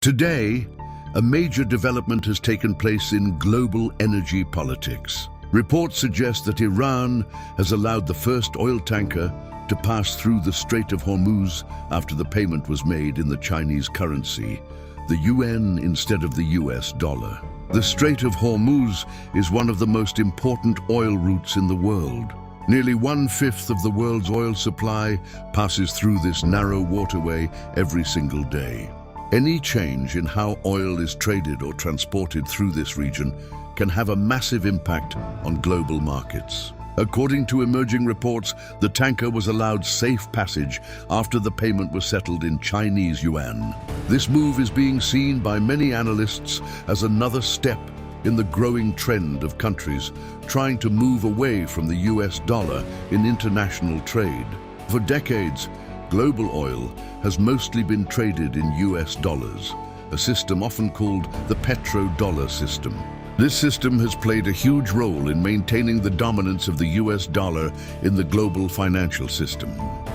Today, a major development has taken place in global energy politics. Reports suggest that Iran has allowed the first oil tanker to pass through the Strait of Hormuz after the payment was made in the Chinese currency, the yuan instead of the US dollar. The Strait of Hormuz is one of the most important oil routes in the world. Nearly 1/5 of the world's oil supply passes through this narrow waterway every single day. Any change in how oil is traded or transported through this region can have a massive impact on global markets. According to emerging reports, the tanker was allowed safe passage after the payment was settled in Chinese Yuan. This move is being seen by many analysts as another step in the growing trend of countries trying to move away from the US dollar in international trade. For decades, global oil has mostly been traded in US dollars, a system often called the petrodollar system. This system has played a huge role in maintaining the dominance of the US dollar in the global financial system.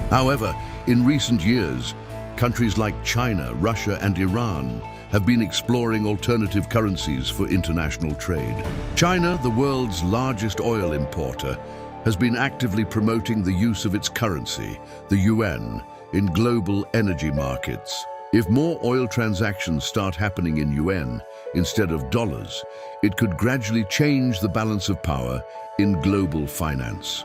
However, in recent years, countries like China, Russia, and Iran have been exploring alternative currencies for international trade. China, the world's largest oil importer, has been actively promoting the use of its currency, the yuan, in global energy markets. If more oil transactions start happening in yuan instead of dollars, it could gradually change the balance of power in global finance.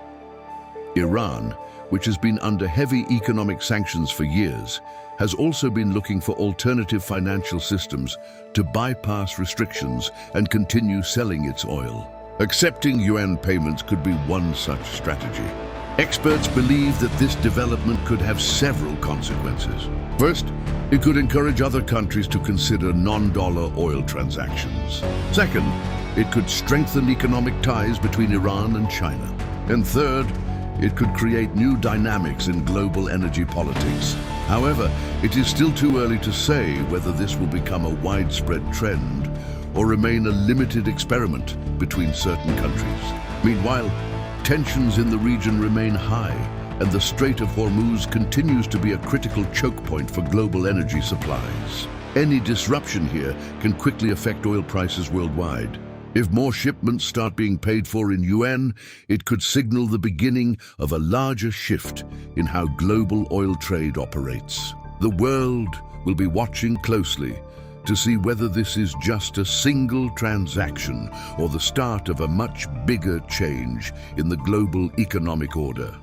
Iran, which has been under heavy economic sanctions for years, has also been looking for alternative financial systems to bypass restrictions and continue selling its oil. Accepting yuan payments could be one such strategy. Experts believe that this development could have several consequences. First, it could encourage other countries to consider non-dollar oil transactions. Second, it could strengthen economic ties between Iran and China. And third, it could create new dynamics in global energy politics. However, it is still too early to say whether this will become a widespread trend or remain a limited experiment between certain countries. Meanwhile, tensions in the region remain high, and the Strait of Hormuz continues to be a critical choke point for global energy supplies. Any disruption here can quickly affect oil prices worldwide. If more shipments start being paid for in yuan, it could signal the beginning of a larger shift in how global oil trade operates. The world will be watching closely to see whether this is just a single transaction or the start of a much bigger change in the global economic order.